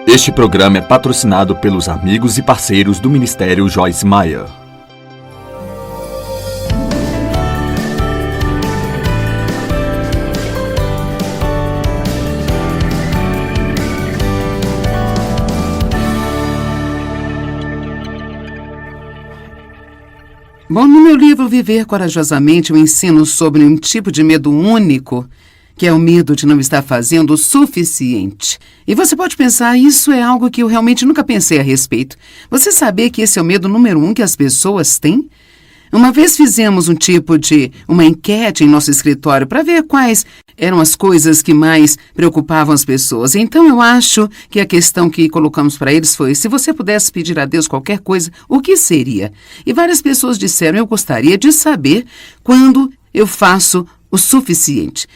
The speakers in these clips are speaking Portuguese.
Este programa é patrocinado pelos amigos e parceiros do Ministério Joyce Meyer. Bom, no meu livro Viver Corajosamente, eu ensino sobre um tipo de medo único, que é o medo de não estar fazendo o suficiente. E você pode pensar, isso é algo que eu realmente nunca pensei a respeito. Você sabia que esse é o medo número 1 que as pessoas têm? Uma vez fizemos uma enquete em nosso escritório para ver quais eram as coisas que mais preocupavam as pessoas. Então, eu acho que a questão que colocamos para eles foi, se você pudesse pedir a Deus qualquer coisa, o que seria? E várias pessoas disseram, eu gostaria de saber quando eu faço o suficiente.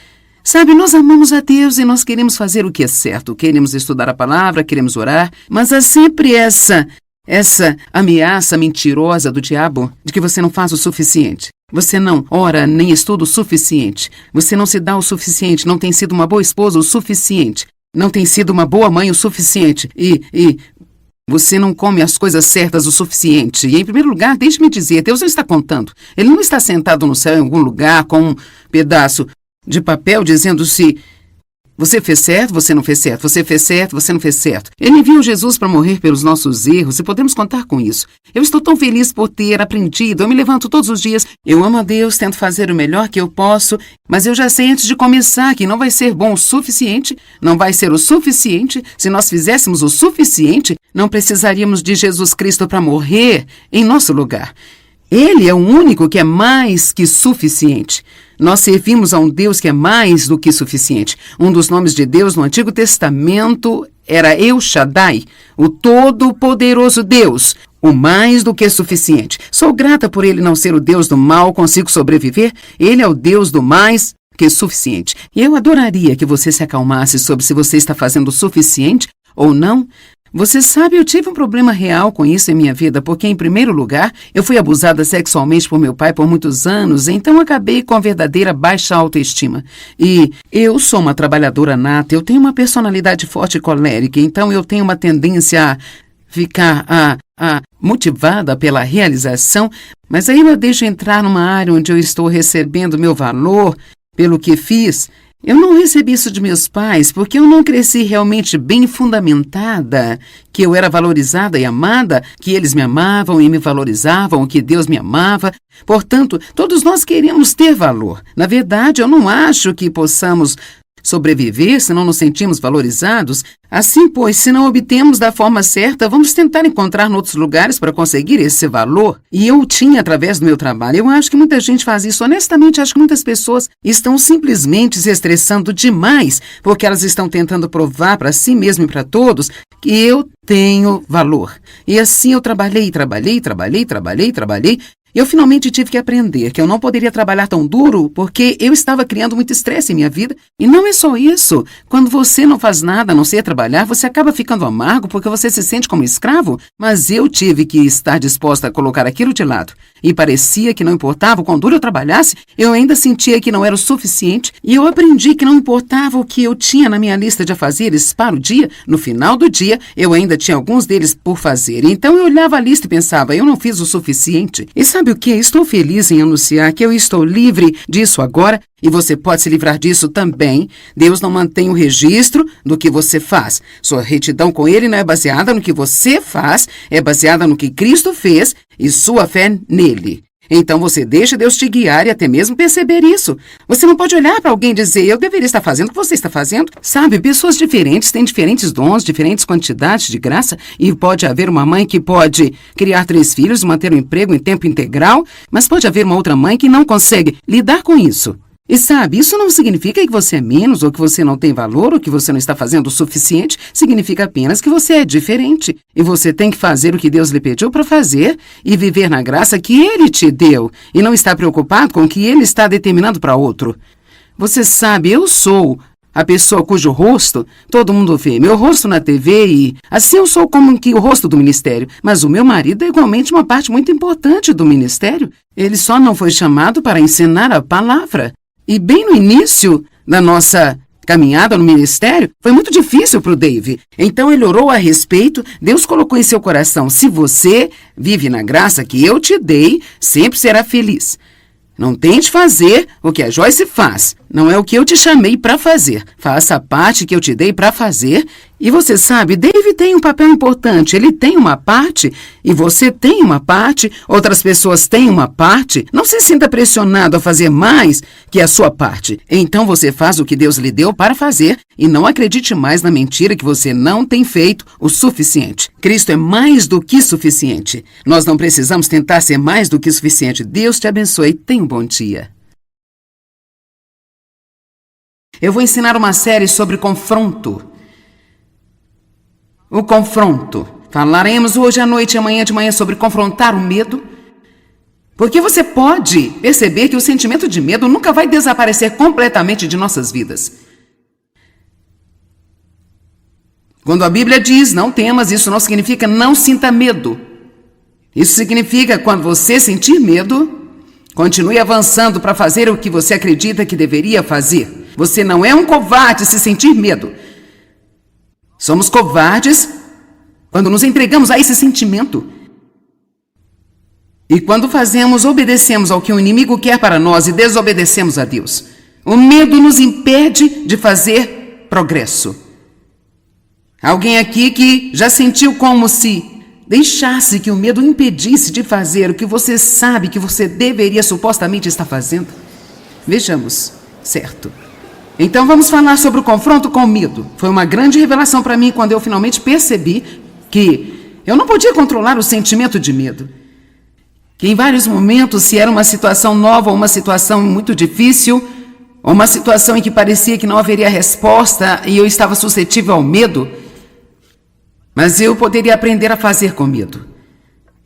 Sabe, nós amamos a Deus e nós queremos fazer o que é certo. Queremos estudar a palavra, queremos orar, mas há sempre essa ameaça mentirosa do diabo de que você não faz o suficiente. Você não ora nem estuda o suficiente. Você não se dá o suficiente, não tem sido uma boa esposa o suficiente. Não tem sido uma boa mãe o suficiente. E você não come as coisas certas o suficiente. E, em primeiro lugar, deixe-me dizer, Deus não está contando. Ele não está sentado no céu em algum lugar com um pedaço de papel dizendo se você fez certo, você não fez certo, você fez certo, você não fez certo. Ele enviou Jesus para morrer pelos nossos erros e podemos contar com isso. Eu estou tão feliz por ter aprendido, eu me levanto todos os dias, eu amo a Deus, tento fazer o melhor que eu posso, mas eu já sei antes de começar que não vai ser bom o suficiente, não vai ser o suficiente. Se nós fizéssemos o suficiente, não precisaríamos de Jesus Cristo para morrer em nosso lugar. Ele é o único que é mais que suficiente. Nós servimos a um Deus que é mais do que suficiente. Um dos nomes de Deus no Antigo Testamento era El Shaddai, o Todo-Poderoso Deus, o mais do que suficiente. Sou grata por ele não ser o Deus do mal, consigo sobreviver. Ele é o Deus do mais que suficiente. E eu adoraria que você se acalmasse sobre se você está fazendo o suficiente ou não. Você sabe, eu tive um problema real com isso em minha vida, porque, em primeiro lugar, eu fui abusada sexualmente por meu pai por muitos anos, então acabei com a verdadeira baixa autoestima. E eu sou uma trabalhadora nata, eu tenho uma personalidade forte e colérica, então eu tenho uma tendência a ficar motivada pela realização, mas aí eu deixo entrar numa área onde eu estou recebendo meu valor pelo que fiz. Eu não recebi isso de meus pais porque eu não cresci realmente bem fundamentada, que eu era valorizada e amada, que eles me amavam e me valorizavam, que Deus me amava. Portanto, todos nós queremos ter valor. Na verdade, eu não acho que possamos sobreviver se não nos sentimos valorizados. Assim, pois, se não obtemos da forma certa, vamos tentar encontrar em outros lugares para conseguir esse valor. E eu tinha através do meu trabalho. Eu acho que muita gente faz isso. Honestamente, acho que muitas pessoas estão simplesmente se estressando demais porque elas estão tentando provar para si mesmas e para todos que eu tenho valor. E assim eu trabalhei. Eu finalmente tive que aprender que eu não poderia trabalhar tão duro porque eu estava criando muito estresse em minha vida. E não é só isso. Quando você não faz nada a não ser trabalhar, você acaba ficando amargo porque você se sente como escravo. Mas eu tive que estar disposta a colocar aquilo de lado. E parecia que não importava o quão duro eu trabalhasse, eu ainda sentia que não era o suficiente. E eu aprendi que não importava o que eu tinha na minha lista de afazeres para o dia, no final do dia, eu ainda tinha alguns deles por fazer. Então eu olhava a lista e pensava, eu não fiz o suficiente. E sabe o que? Estou feliz em anunciar que eu estou livre disso agora e você pode se livrar disso também. Deus não mantém o registro do que você faz. Sua retidão com Ele não é baseada no que você faz, é baseada no que Cristo fez e sua fé nele. Então você deixa Deus te guiar e até mesmo perceber isso. Você não pode olhar para alguém e dizer, eu deveria estar fazendo o que você está fazendo. Sabe, pessoas diferentes têm diferentes dons, diferentes quantidades de graça, e pode haver uma mãe que pode criar 3 filhos, manter um emprego em tempo integral, mas pode haver uma outra mãe que não consegue lidar com isso. E sabe, isso não significa que você é menos, ou que você não tem valor, ou que você não está fazendo o suficiente. Significa apenas que você é diferente. E você tem que fazer o que Deus lhe pediu para fazer e viver na graça que Ele te deu. E não estar preocupado com o que Ele está determinando para outro. Você sabe, eu sou a pessoa cujo rosto todo mundo vê. Meu rosto na TV e assim eu sou como que o rosto do ministério. Mas o meu marido é igualmente uma parte muito importante do ministério. Ele só não foi chamado para ensinar a palavra. E bem no início da nossa caminhada no ministério foi muito difícil para o Dave. Então ele orou a respeito, Deus colocou em seu coração: se você vive na graça que eu te dei, sempre será feliz. Não tente fazer o que a Joyce faz. Não é o que eu te chamei para fazer. Faça a parte que eu te dei para fazer. E você sabe, Dave tem um papel importante. Ele tem uma parte e você tem uma parte. Outras pessoas têm uma parte. Não se sinta pressionado a fazer mais que a sua parte. Então você faz o que Deus lhe deu para fazer e não acredite mais na mentira que você não tem feito o suficiente. Cristo é mais do que suficiente. Nós não precisamos tentar ser mais do que suficiente. Deus te abençoe. Tenha um bom dia. Eu vou ensinar uma série sobre confronto. O confronto. Falaremos hoje à noite e amanhã de manhã sobre confrontar o medo. Porque você pode perceber que o sentimento de medo nunca vai desaparecer completamente de nossas vidas. Quando a Bíblia diz não temas, isso não significa não sinta medo. Isso significa quando você sentir medo, continue avançando para fazer o que você acredita que deveria fazer. Você não é um covarde se sentir medo. Somos covardes quando nos entregamos a esse sentimento. E quando obedecemos ao que o inimigo quer para nós e desobedecemos a Deus. O medo nos impede de fazer progresso. Alguém aqui que já sentiu como se deixasse que o medo impedisse de fazer o que você sabe que você deveria supostamente estar fazendo? Vejamos, certo? Então vamos falar sobre o confronto com o medo. Foi uma grande revelação para mim quando eu finalmente percebi que eu não podia controlar o sentimento de medo. Que em vários momentos, se era uma situação nova ou uma situação muito difícil, ou uma situação em que parecia que não haveria resposta e eu estava suscetível ao medo, mas eu poderia aprender a fazer com medo.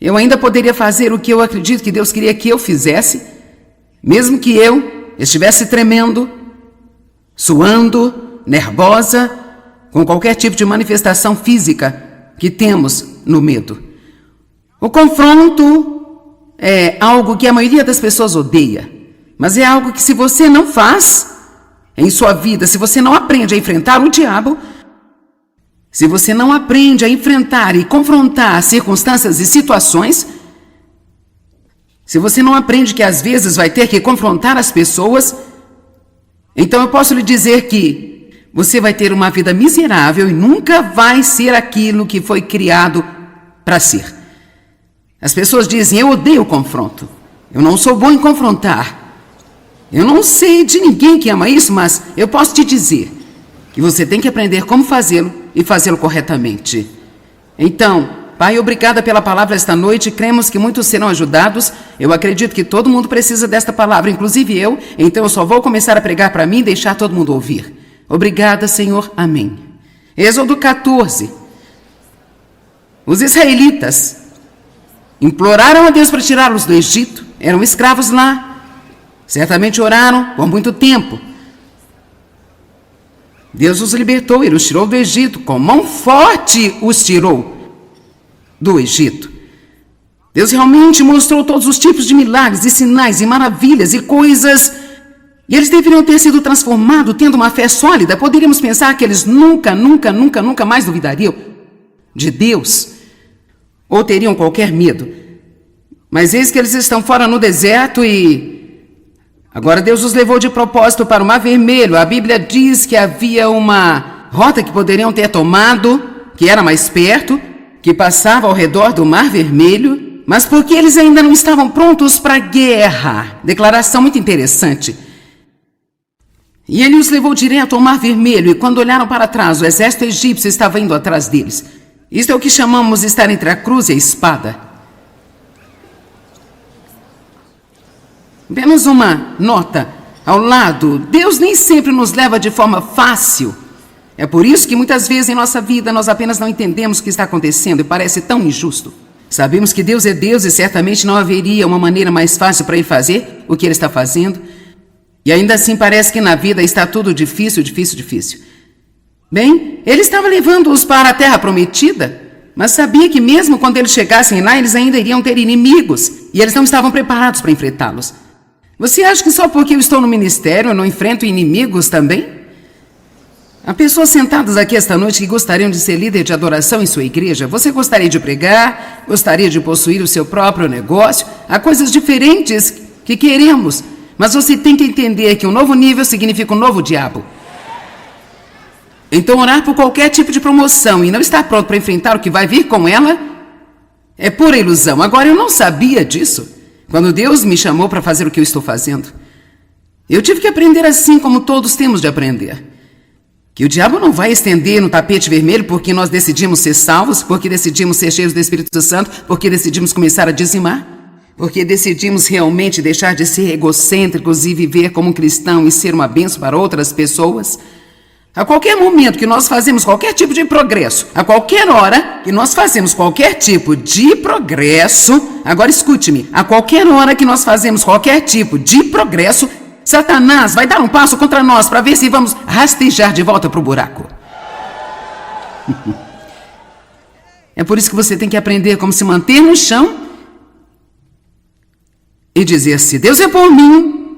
Eu ainda poderia fazer o que eu acredito que Deus queria que eu fizesse, mesmo que eu estivesse tremendo, suando, nervosa, com qualquer tipo de manifestação física que temos no medo. O confronto é algo que a maioria das pessoas odeia, mas é algo que se você não faz em sua vida, se você não aprende a enfrentar o diabo, se você não aprende a enfrentar e confrontar circunstâncias e situações, se você não aprende que às vezes vai ter que confrontar as pessoas, então eu posso lhe dizer que você vai ter uma vida miserável e nunca vai ser aquilo que foi criado para ser. As pessoas dizem: eu odeio o confronto, eu não sou bom em confrontar. Eu não sei de ninguém que ama isso, mas eu posso te dizer que você tem que aprender como fazê-lo e fazê-lo corretamente. Então, Pai, obrigada pela palavra esta noite. Cremos que muitos serão ajudados. Eu acredito que todo mundo precisa desta palavra, inclusive eu. Então eu só vou começar a pregar para mim e deixar todo mundo ouvir. Obrigada, Senhor. Amém. Êxodo 14. Os israelitas imploraram a Deus para tirá-los do Egito. Eram escravos lá. Certamente oraram por muito tempo. Deus os libertou, Ele os tirou do Egito. Com mão forte os tirou do Egito. Deus realmente mostrou todos os tipos de milagres e sinais e maravilhas e coisas. E eles deveriam ter sido transformados tendo uma fé sólida. Poderíamos pensar que eles nunca mais duvidariam de Deus ou teriam qualquer medo. Mas eis que eles estão fora no deserto e agora Deus os levou de propósito para o Mar Vermelho. A Bíblia diz que havia uma rota que poderiam ter tomado, que era mais perto, que passava ao redor do Mar Vermelho, mas porque eles ainda não estavam prontos para a guerra. Declaração muito interessante. E ele os levou direto ao Mar Vermelho, e quando olharam para trás, o exército egípcio estava indo atrás deles. Isto é o que chamamos estar entre a cruz e a espada. Apenas uma nota ao lado: Deus nem sempre nos leva de forma fácil. É por isso que muitas vezes em nossa vida nós apenas não entendemos o que está acontecendo e parece tão injusto. Sabemos que Deus é Deus e certamente não haveria uma maneira mais fácil para Ele fazer o que Ele está fazendo. E ainda assim parece que na vida está tudo difícil. Bem, Ele estava levando-os para a terra prometida, mas sabia que mesmo quando eles chegassem lá, eles ainda iriam ter inimigos e eles não estavam preparados para enfrentá-los. Você acha que só porque eu estou no ministério eu não enfrento inimigos também? Há pessoas sentadas aqui esta noite que gostariam de ser líder de adoração em sua igreja. Você gostaria de pregar, gostaria de possuir o seu próprio negócio. Há coisas diferentes que queremos, mas você tem que entender que um novo nível significa um novo diabo. Então orar por qualquer tipo de promoção e não estar pronto para enfrentar o que vai vir com ela é pura ilusão. Agora, eu não sabia disso quando Deus me chamou para fazer o que eu estou fazendo. Eu tive que aprender assim como todos temos de aprender. Que o diabo não vai estender no tapete vermelho porque nós decidimos ser salvos, porque decidimos ser cheios do Espírito Santo, porque decidimos começar a dizimar, porque decidimos realmente deixar de ser egocêntricos e viver como um cristão e ser uma bênção para outras pessoas. A qualquer momento que nós fazemos qualquer tipo de progresso, a qualquer hora que nós fazemos qualquer tipo de progresso, agora escute-me, a qualquer hora que nós fazemos qualquer tipo de progresso, Satanás vai dar um passo contra nós para ver se vamos rastejar de volta para o buraco. É por isso que você tem que aprender como se manter no chão e dizer: se Deus é por mim,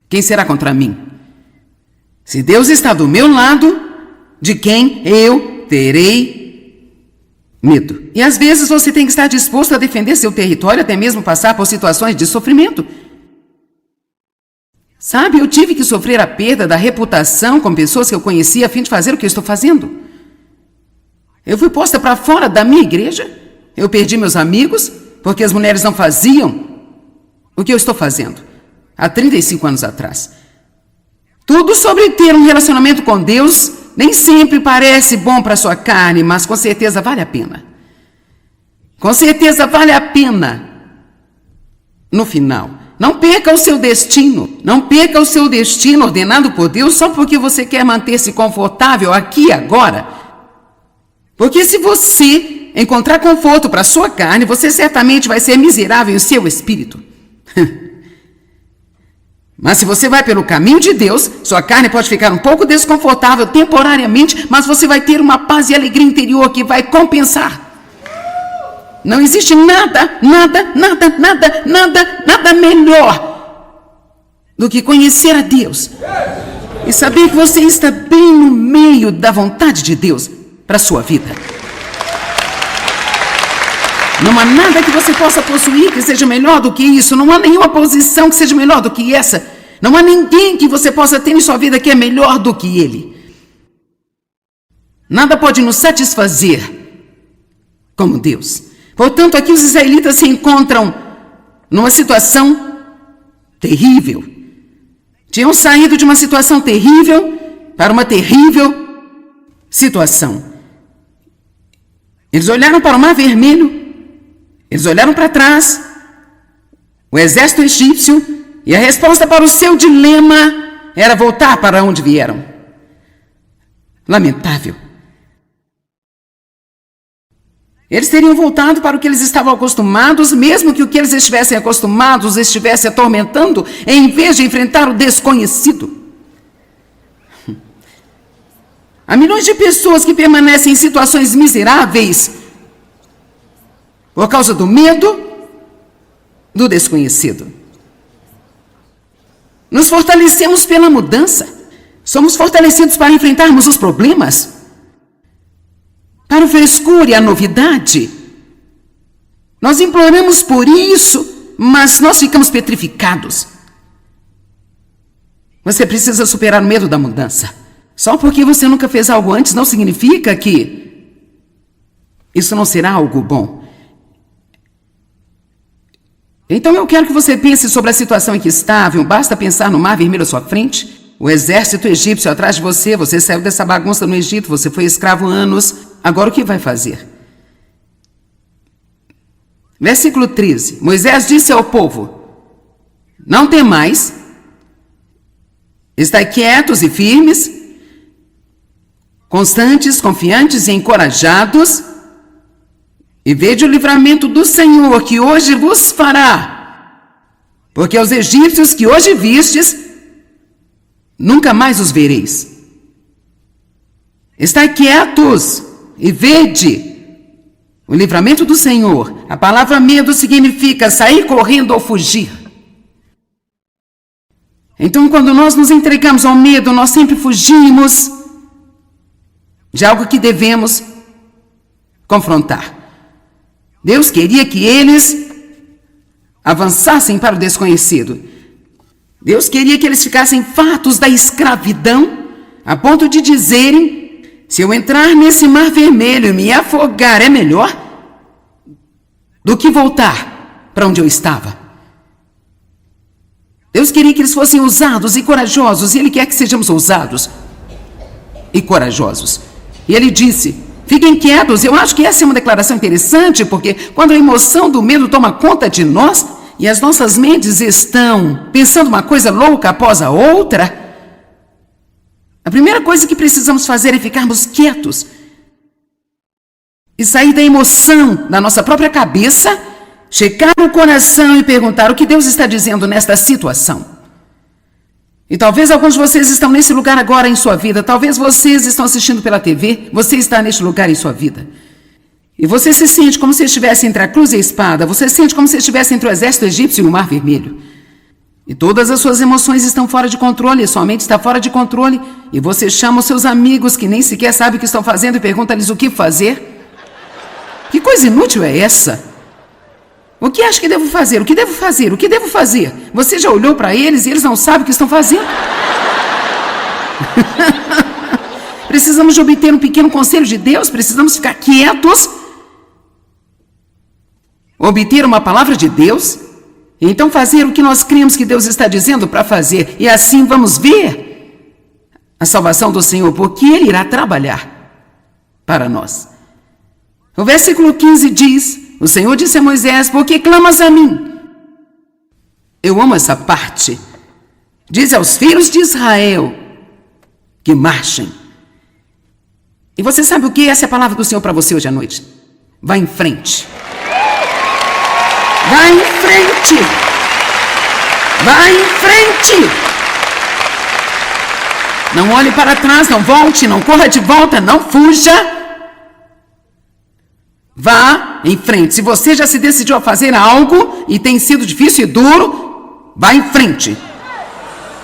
quem será contra mim? Se Deus está do meu lado, de quem eu terei medo? E às vezes você tem que estar disposto a defender seu território, até mesmo passar por situações de sofrimento. Sabe, eu tive que sofrer a perda da reputação com pessoas que eu conhecia a fim de fazer o que eu estou fazendo. Eu fui posta para fora da minha igreja. Eu perdi meus amigos porque as mulheres não faziam o que eu estou fazendo há 35 anos atrás. Tudo sobre ter um relacionamento com Deus nem sempre parece bom para sua carne, mas com certeza vale a pena. Com certeza vale a pena. No final. Não perca o seu destino. Não perca o seu destino ordenado por Deus só porque você quer manter-se confortável aqui e agora. Porque se você encontrar conforto para a sua carne, você certamente vai ser miserável em seu espírito. Mas se você vai pelo caminho de Deus, sua carne pode ficar um pouco desconfortável temporariamente, mas você vai ter uma paz e alegria interior que vai compensar. Não existe nada melhor do que conhecer a Deus e saber que você está bem no meio da vontade de Deus para a sua vida. Não há nada que você possa possuir que seja melhor do que isso. Não há nenhuma posição que seja melhor do que essa. Não há ninguém que você possa ter em sua vida que é melhor do que ele. Nada pode nos satisfazer como Deus. Portanto, aqui os israelitas se encontram numa situação terrível. Tinham saído de uma situação terrível para uma terrível situação. Eles olharam para o Mar Vermelho, eles olharam para trás, o exército egípcio, e a resposta para o seu dilema era voltar para onde vieram. Lamentável. Eles teriam voltado para o que eles estavam acostumados, mesmo que o que eles estivessem acostumados estivesse atormentando, em vez de enfrentar o desconhecido. Há milhões de pessoas que permanecem em situações miseráveis por causa do medo do desconhecido. Nos fortalecemos pela mudança. Somos fortalecidos para enfrentarmos os problemas, para o frescor e a novidade. Nós imploramos por isso, mas nós ficamos petrificados. Você precisa superar o medo da mudança. Só porque você nunca fez algo antes não significa que isso não será algo bom. Então eu quero que você pense sobre a situação em que estava. Basta pensar no Mar Vermelho à sua frente, o exército egípcio atrás de você. Você saiu dessa bagunça no Egito, você foi escravo anos. Agora o que vai fazer? Versículo 13. Moisés disse ao povo: não temais, estai quietos e firmes, constantes, confiantes e encorajados, e vede o livramento do Senhor que hoje vos fará, porque os egípcios que hoje vistes, nunca mais os vereis. Estai quietos e vede o livramento do Senhor. A palavra medo significa sair correndo ou fugir. Então, quando nós nos entregamos ao medo, nós sempre fugimos de algo que devemos confrontar. Deus queria que eles avançassem para o desconhecido. Deus queria que eles ficassem fartos da escravidão, a ponto de dizerem: se eu entrar nesse mar vermelho e me afogar, é melhor do que voltar para onde eu estava. Deus queria que eles fossem ousados e corajosos, e Ele quer que sejamos ousados e corajosos. E Ele disse: fiquem quietos. Eu acho que essa é uma declaração interessante, porque quando a emoção do medo toma conta de nós e as nossas mentes estão pensando uma coisa louca após a outra, a primeira coisa que precisamos fazer é ficarmos quietos e sair da emoção da nossa própria cabeça, checar o coração e perguntar o que Deus está dizendo nesta situação. E talvez alguns de vocês estão nesse lugar agora em sua vida, talvez vocês estão assistindo pela TV, você está neste lugar em sua vida. E você se sente como se estivesse entre a cruz e a espada, você se sente como se estivesse entre o exército egípcio e o mar vermelho. E todas as suas emoções estão fora de controle, sua mente está fora de controle, e você chama os seus amigos que nem sequer sabem o que estão fazendo e pergunta-lhes o que fazer. Que coisa inútil é essa? O que acha que devo fazer? O que devo fazer? O que devo fazer? Você já olhou para eles e eles não sabem o que estão fazendo? Precisamos de obter um pequeno conselho de Deus, precisamos ficar quietos, obter uma palavra de Deus, e então fazer o que nós cremos que Deus está dizendo para fazer, e assim vamos ver a salvação do Senhor, porque Ele irá trabalhar para nós. O versículo 15 diz: o Senhor disse a Moisés: por que clamas a mim? Eu amo essa parte. Diz aos filhos de Israel que marchem. E você sabe o que? Essa é a palavra do Senhor para você hoje à noite. Vá em frente. Vá em frente. Vá em frente. Não olhe para trás, não volte, não corra de volta, não fuja. Vá em frente. Se você já se decidiu a fazer algo e tem sido difícil e duro, vá em frente.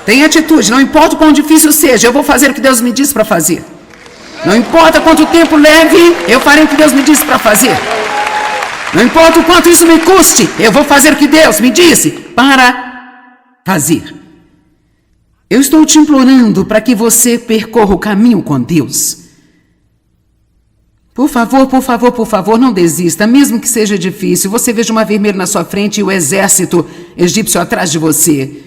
Tenha atitude, não importa o quão difícil seja, eu vou fazer o que Deus me disse para fazer. Não importa quanto tempo leve, eu farei o que Deus me disse para fazer. Não importa o quanto isso me custe, eu vou fazer o que Deus me disse para fazer. Eu estou te implorando para que você percorra o caminho com Deus. Por favor, por favor, por favor, não desista, mesmo que seja difícil. Você veja uma vermelha na sua frente e o exército egípcio atrás de você.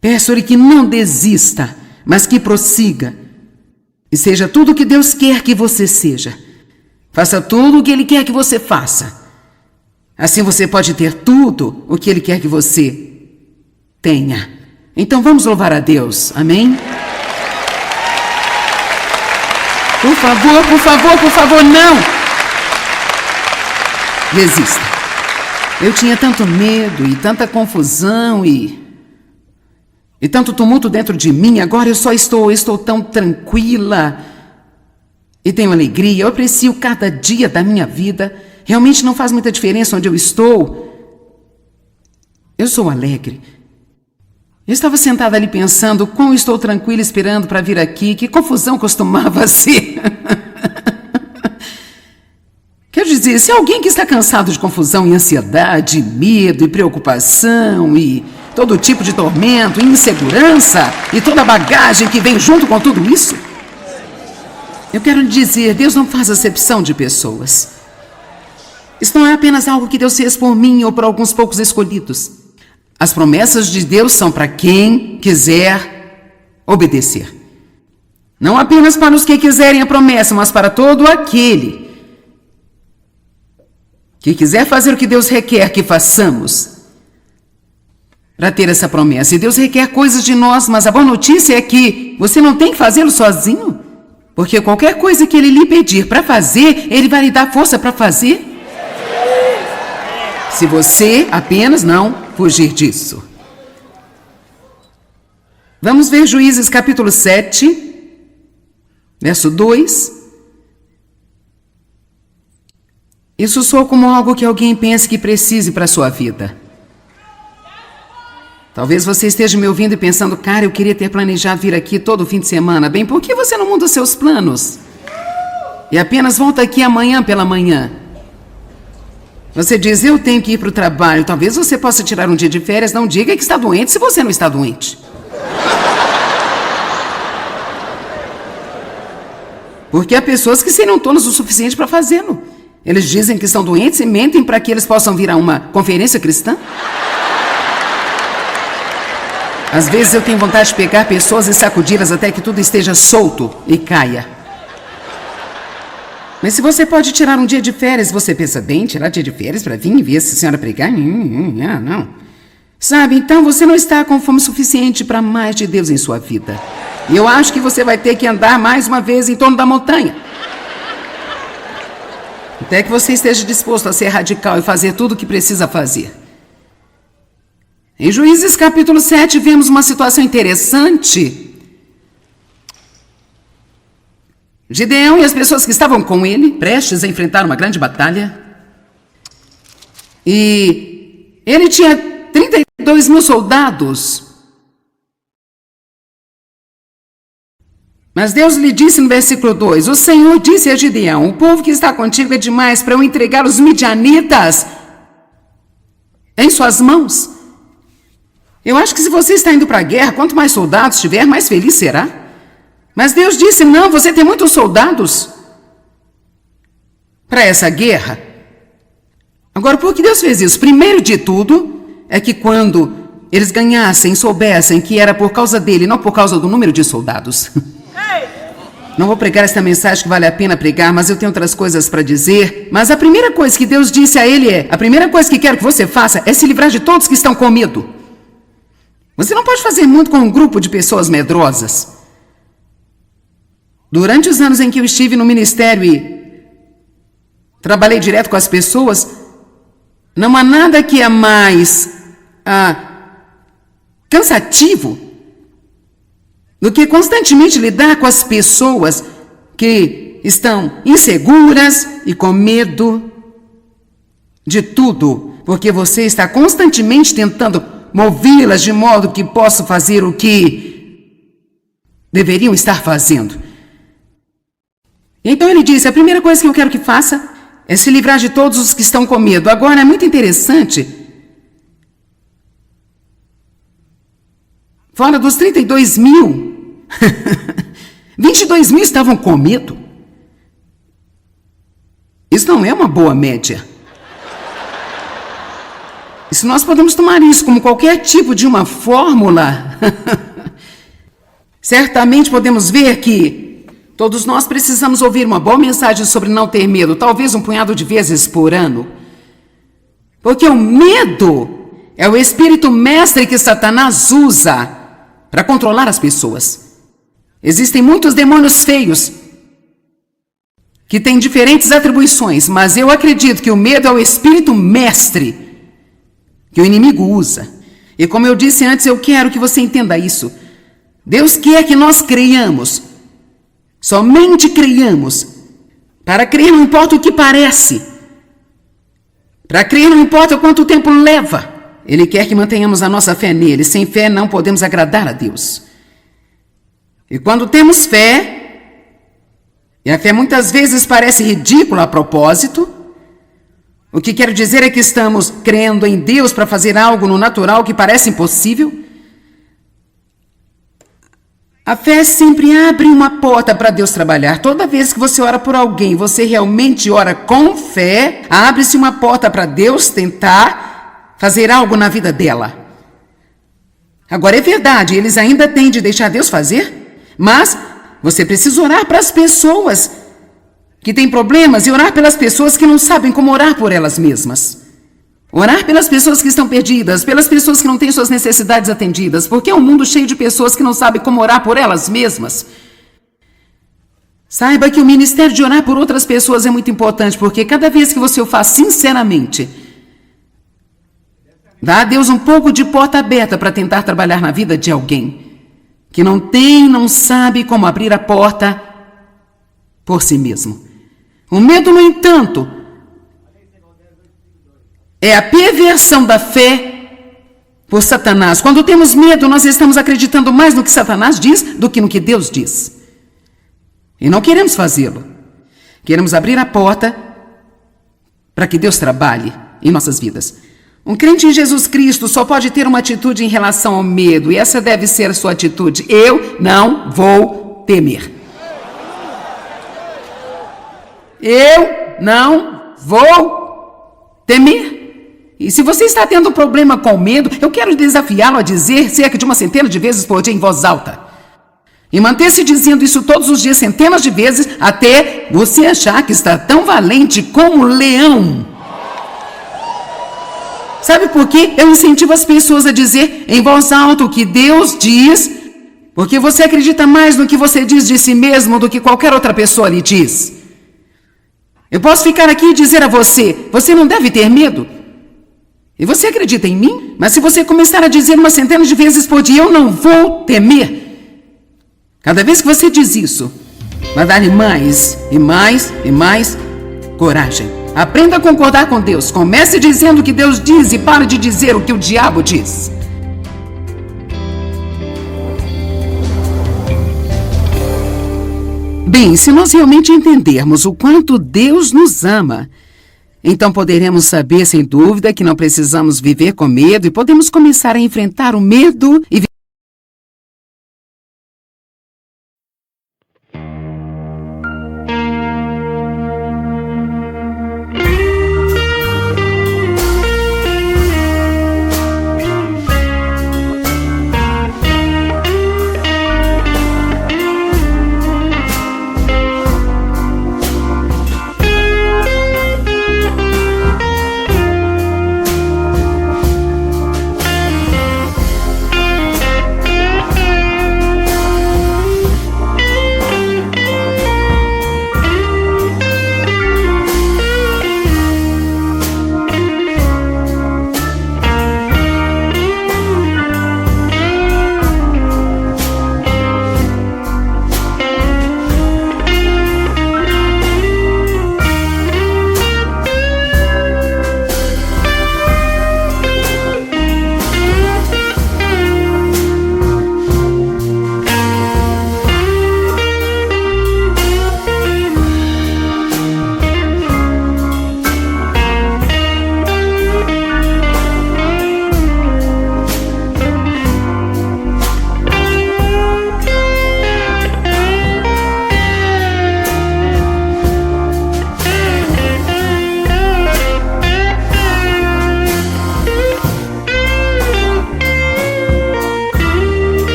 Peço-lhe que não desista, mas que prossiga. E seja tudo o que Deus quer que você seja. Faça tudo o que Ele quer que você faça. Assim você pode ter tudo o que Ele quer que você tenha. Então vamos louvar a Deus, amém? Por favor, por favor, por favor, não! Desista. Eu tinha tanto medo e tanta confusão e tanto tumulto dentro de mim. Agora eu só estou tão tranquila e tenho alegria. Eu aprecio cada dia da minha vida. Realmente não faz muita diferença onde eu estou. Eu sou alegre. Eu estava sentada ali pensando como estou tranquila esperando para vir aqui. Que confusão costumava ser. Quer dizer, se alguém que está cansado de confusão e ansiedade, medo e preocupação e todo tipo de tormento e insegurança e toda a bagagem que vem junto com tudo isso, eu quero lhe dizer, Deus não faz acepção de pessoas. Isso não é apenas algo que Deus fez por mim ou por alguns poucos escolhidos. As promessas de Deus são para quem quiser obedecer. Não apenas para os que quiserem a promessa, mas para todo aquele que quiser fazer o que Deus requer que façamos para ter essa promessa. E Deus requer coisas de nós, mas a boa notícia é que você não tem que fazê-lo sozinho, porque qualquer coisa que Ele lhe pedir para fazer, Ele vai lhe dar força para fazer. Se você apenas não fugir disso. Vamos ver Juízes capítulo 7, verso 2. Isso soa como algo que alguém pensa que precise para a sua vida. Talvez você esteja me ouvindo e pensando, cara, eu queria ter planejado vir aqui todo fim de semana. Bem, por que você não muda os seus planos? E apenas volta aqui amanhã pela manhã. Você diz, eu tenho que ir para o trabalho. Talvez você possa tirar um dia de férias. Não diga que está doente se você não está doente. Porque há pessoas que seriam tolas o suficiente para fazê-lo. Eles dizem que estão doentes e mentem para que eles possam vir a uma conferência cristã. Às vezes eu tenho vontade de pegar pessoas e sacudi-las até que tudo esteja solto e caia. Mas se você pode tirar um dia de férias, você pensa, bem, tirar dia de férias para vir e ver essa senhora pregar? Não. Sabe, então você não está com fome suficiente para mais de Deus em sua vida. E eu acho que você vai ter que andar mais uma vez em torno da montanha. Até que você esteja disposto a ser radical e fazer tudo o que precisa fazer. Em Juízes capítulo 7, vemos uma situação interessante. Gideão e as pessoas que estavam com ele, prestes a enfrentar uma grande batalha. E ele tinha 32 mil soldados. Mas Deus lhe disse no versículo 2, o Senhor disse a Gideão, o povo que está contigo é demais para eu entregar os midianitas em suas mãos. Eu acho que se você está indo para a guerra, quanto mais soldados tiver, mais feliz será. Mas Deus disse, não, você tem muitos soldados para essa guerra. Agora, por que Deus fez isso? Primeiro de tudo, é que quando eles ganhassem, soubessem que era por causa dele, não por causa do número de soldados. Não vou pregar esta mensagem que vale a pena pregar, mas eu tenho outras coisas para dizer. Mas a primeira coisa que Deus disse a ele a primeira coisa que quero que você faça é se livrar de todos que estão com medo. Você não pode fazer muito com um grupo de pessoas medrosas. Durante os anos em que eu estive no ministério e trabalhei direto com as pessoas, não há nada que é mais cansativo do que constantemente lidar com as pessoas que estão inseguras e com medo de tudo, porque você está constantemente tentando movê-las de modo que possam fazer o que deveriam estar fazendo. Então ele disse, a primeira coisa que eu quero que faça é se livrar de todos os que estão com medo. Agora, é muito interessante. Fora dos 32 mil, 22 mil estavam com medo. Isso não é uma boa média. E se nós podemos tomar isso como qualquer tipo de uma fórmula, certamente podemos ver que todos nós precisamos ouvir uma boa mensagem sobre não ter medo, talvez um punhado de vezes por ano. Porque o medo é o espírito mestre que Satanás usa para controlar as pessoas. Existem muitos demônios feios que têm diferentes atribuições, mas eu acredito que o medo é o espírito mestre que o inimigo usa. E como eu disse antes, eu quero que você entenda isso. Deus quer que nós creiamos. Somente creiamos. Para crer não importa o que parece. Para crer não importa quanto tempo leva. Ele quer que mantenhamos a nossa fé nele. Sem fé não podemos agradar a Deus. E quando temos fé, e a fé muitas vezes parece ridícula a propósito, o que quero dizer é que estamos crendo em Deus para fazer algo no natural que parece impossível. A fé sempre abre uma porta para Deus trabalhar. Toda vez que você ora por alguém, você realmente ora com fé, abre-se uma porta para Deus tentar fazer algo na vida dela. Agora é verdade, eles ainda têm de deixar Deus fazer, mas você precisa orar para as pessoas que têm problemas e orar pelas pessoas que não sabem como orar por elas mesmas. Orar pelas pessoas que estão perdidas, pelas pessoas que não têm suas necessidades atendidas, porque é um mundo cheio de pessoas que não sabem como orar por elas mesmas. Saiba que o ministério de orar por outras pessoas é muito importante, porque cada vez que você o faz sinceramente, dá a Deus um pouco de porta aberta para tentar trabalhar na vida de alguém que não sabe como abrir a porta por si mesmo. O medo, no entanto, é a perversão da fé por Satanás. Quando temos medo, nós estamos acreditando mais no que Satanás diz do que no que Deus diz. E não queremos fazê-lo. Queremos abrir a porta para que Deus trabalhe em nossas vidas. Um crente em Jesus Cristo só pode ter uma atitude em relação ao medo, e essa deve ser a sua atitude: eu não vou temer. Eu não vou temer. E se você está tendo problema com medo, eu quero desafiá-lo a dizer cerca de 100 de vezes por dia em voz alta. E manter-se dizendo isso todos os dias, centenas de vezes, até você achar que está tão valente como um leão. Sabe por quê? Eu incentivo as pessoas a dizer em voz alta o que Deus diz, porque você acredita mais no que você diz de si mesmo do que qualquer outra pessoa lhe diz. Eu posso ficar aqui e dizer a você: você não deve ter medo. E você acredita em mim? Mas se você começar a dizer 100 de vezes por dia, eu não vou temer. Cada vez que você diz isso, vai dar-lhe mais e mais e mais coragem. Aprenda a concordar com Deus. Comece dizendo o que Deus diz e pare de dizer o que o diabo diz. Bem, se nós realmente entendermos o quanto Deus nos ama, então poderemos saber, sem dúvida, que não precisamos viver com medo e podemos começar a enfrentar o medo e